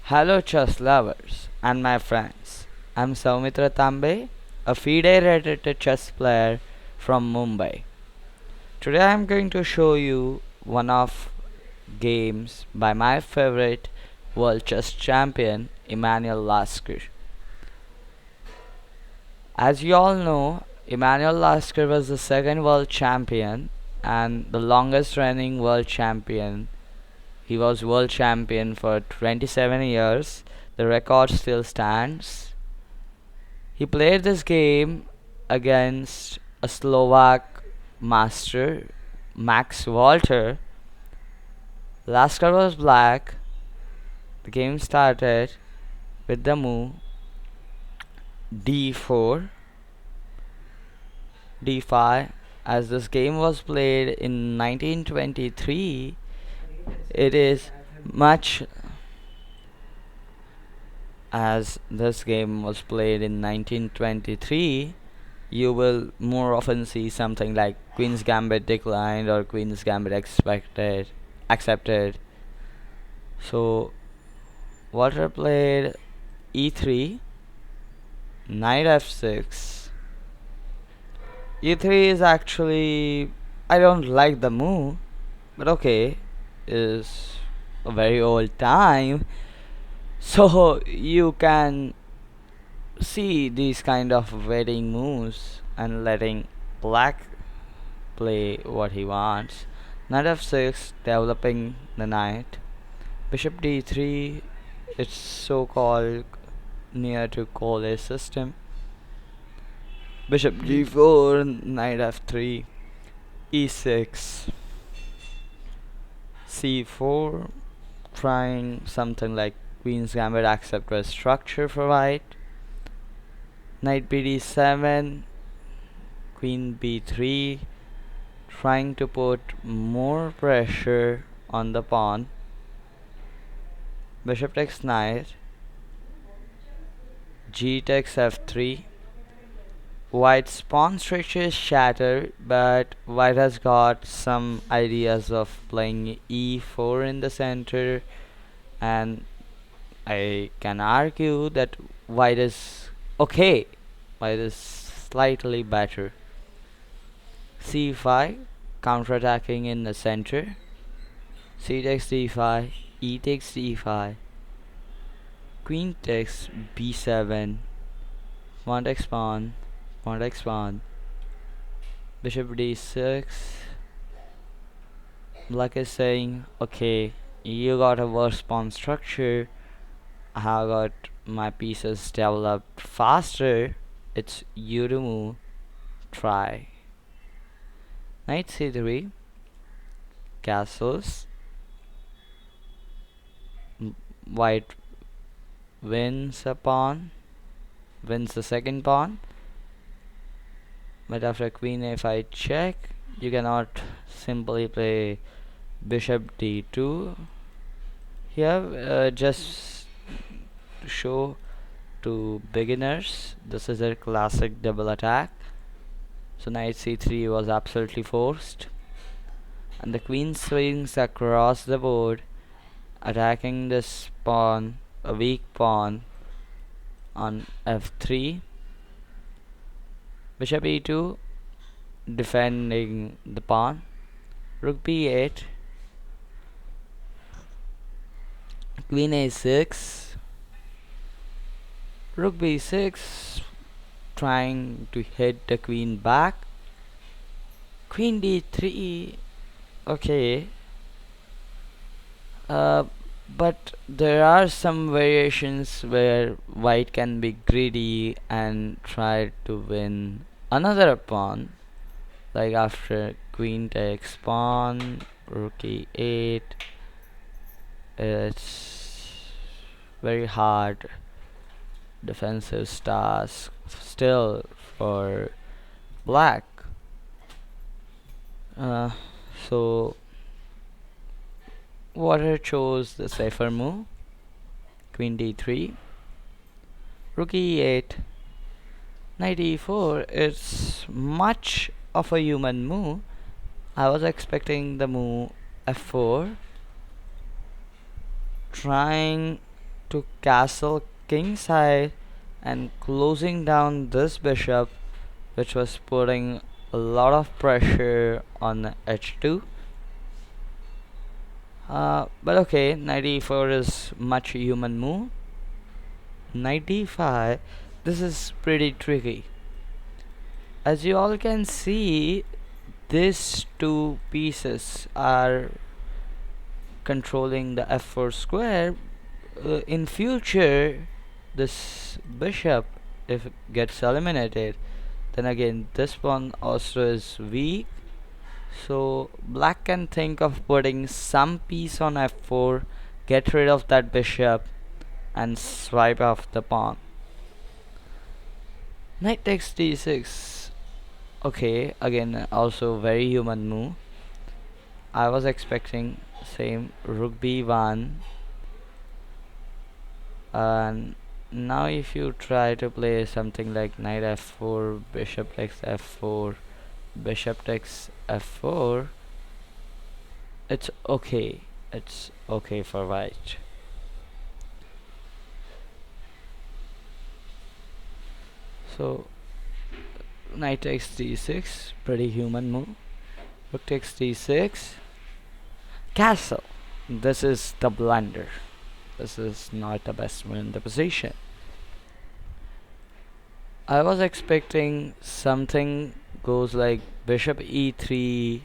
Hello, chess lovers and my friends. I'm Saumitra Tambe, a federated chess player from Mumbai. Today I'm going to show you one of games by my favorite world chess champion, Emanuel Lasker. As you all know, Emanuel Lasker was the second world champion and the longest reigning world champion. He was world champion for 27 years. The record still stands. He played this game against a Slovak master, Max Walter. Lasker was black. The game started with the move d4, d5. As this game was played in 1923, it is much as this game was played in 1923, you will more often see something like Queen's Gambit declined or Queen's Gambit accepted. So Walter played e3, knight f6. e3 is actually, I don't like the move, but okay, is a very old time. So you can see these kind of waiting moves and letting black play what he wants. Knight f6, developing the knight. Bishop d3, it's so called near to Cole system. Bishop g4, knight f3, e6, c4, trying something like Queen's Gambit accept a structure for white. Knight bd7, Queen b3, trying to put more pressure on the pawn. Bishop takes knight, g takes f3. White's pawn structure is shattered, but white has got some ideas of playing e4 in the center, and I can argue that white is okay. White is slightly better. c5, counterattacking in the center. c takes d5, e takes d5, queen takes b7, pawn takes pawn, pawn takes pawn, bishop d6. Black is saying, okay, you got a worse pawn structure, I have got my pieces developed faster, it's you to move, try. Knight c3, castles. White wins a pawn, wins the second pawn, but after queen a5 check, you cannot simply play bishop d2. Here, just to show to beginners, this is a classic double attack. So knight c3 was absolutely forced, and the queen swings across the board, attacking this pawn, a weak pawn, on f3. Bishop e2, defending the pawn. Rook b8, queen a6, rook b6, trying to hit the queen back. Queen d3, okay. But there are some variations where white can be greedy and try to win another pawn, like after queen takes pawn, rook e8. It's very hard defensive task still for black. So Water chose the safer move, queen d3, rook e8, knight e4. It's much of a human move. I was expecting the move f4, trying to castle kingside and closing down this bishop, which was putting a lot of pressure on h2. But okay, knight e4 is much human move. Knight d5, this is pretty tricky. As you all can see, these two pieces are controlling the f4 square. In future, this bishop, if it gets eliminated, then again this pawn also is weak. So black can think of putting some piece on f4, get rid of that bishop, and swipe off the pawn. Knight takes d6. Okay, again also very human move. I was expecting same rook b1, and now if you try to play something like knight f4, bishop takes f4, bishop takes f4, it's okay. It's okay for white. So knight takes d6, pretty human move. Rook takes d6, castle. This is the blunder. This is not the best move in the position. I was expecting something goes like bishop e3,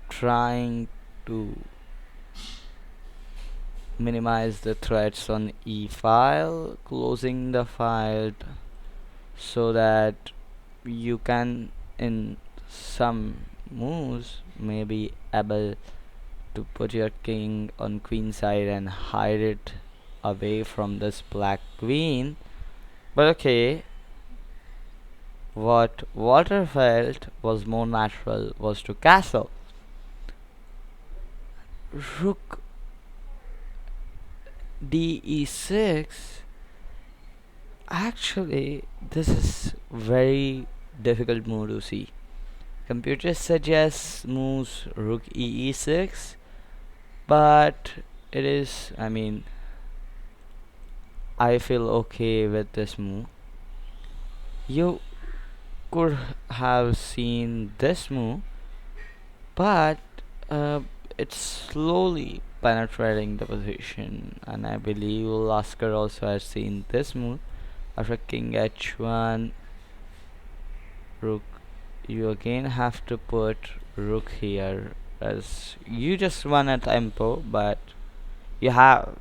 trying to minimize the threats on e file, closing the file so that you can in some moves may be able to put your king on queen side and hide it away from this black queen. But okay, what Walter felt was more natural was to castle. Rook de6. Actually, this is very difficult move to see. Computer suggests moves rook e6, but it is, I feel okay with this move. You could have seen this move, but it's slowly penetrating the position, and I believe Lasker also has seen this move. After king h1, rook, you again have to put rook here, as you just won a tempo, but you have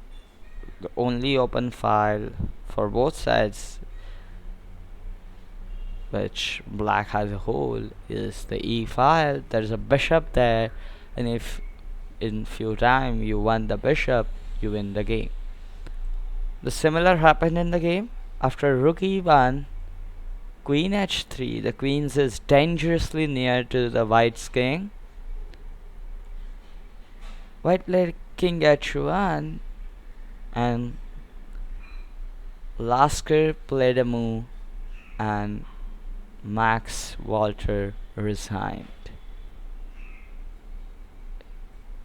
the only open file for both sides, which black has a hole, is the e file. There's a bishop there, and if in few time you won the bishop, you win the game. The similar happened in the game. After rook e1, queen h3, the queen is dangerously near to the white's king. White played king h1, and Lasker played a move, and Max Walter resigned.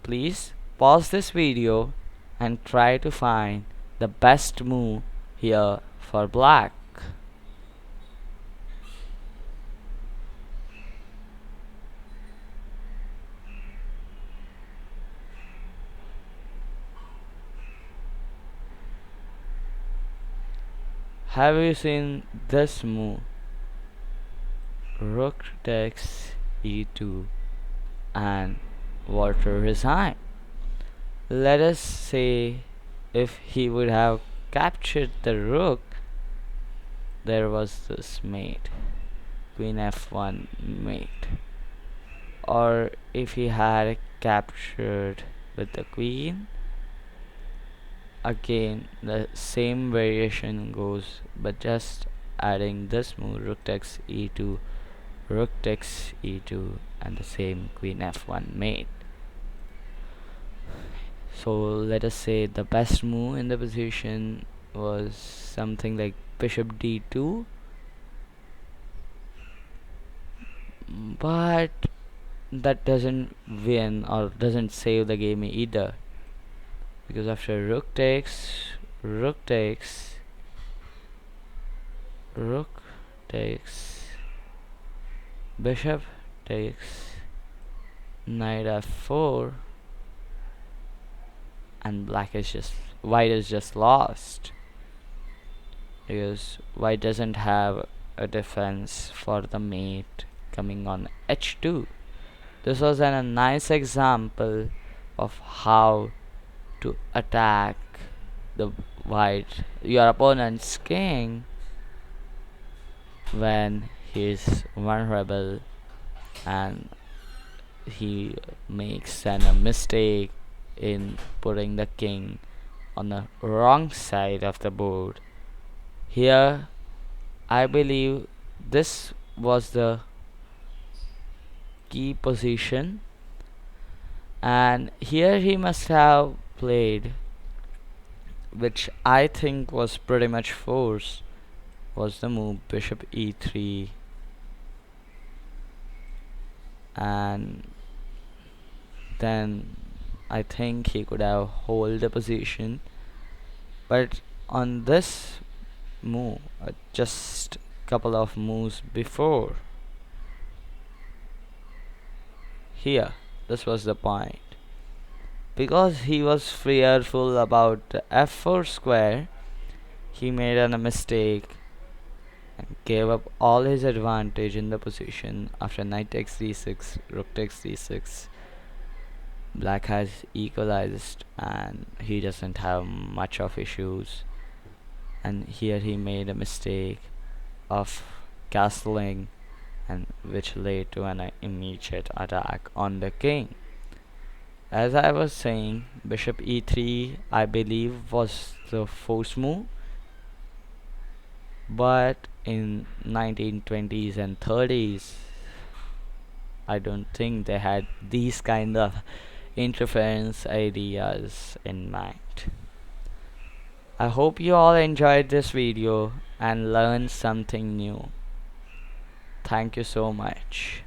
Please pause this video and try to find the best move here for black. Have you seen this move? Rook takes e2 and Walter resigned. Let us say if he would have captured the rook, there was this mate, queen f1 mate. Or if he had captured with the queen, again the same variation goes, but just adding this move, rook takes e2, rook takes e2, and the same queen f1 mate. So let us say the best move in the position was something like bishop d2, but that doesn't win or doesn't save the game either, because after rook takes, rook takes, rook takes, bishop takes, knight f4, and white is just lost because white doesn't have a defense for the mate coming on h2. This was a nice example of how to attack the your opponent's king when he's vulnerable and he makes a mistake in putting the king on the wrong side of the board. Here, I believe this was the key position, and here he must have played, which I think was pretty much force, was the move bishop e3, and then I think he could have hold the position, but on this move, just couple of moves before, here, this was the point. Because he was fearful about the f4 square, he made a mistake and gave up all his advantage in the position. After knight takes d6, rook takes d6, black has equalized and he doesn't have much of issues. And here he made a mistake of castling, and which led to an immediate attack on the king. As I was saying, bishop e3 I believe was the force move, but in 1920s and 30s I don't think they had these kind of interference ideas in mind. I hope you all enjoyed this video and learned something new. Thank you so much.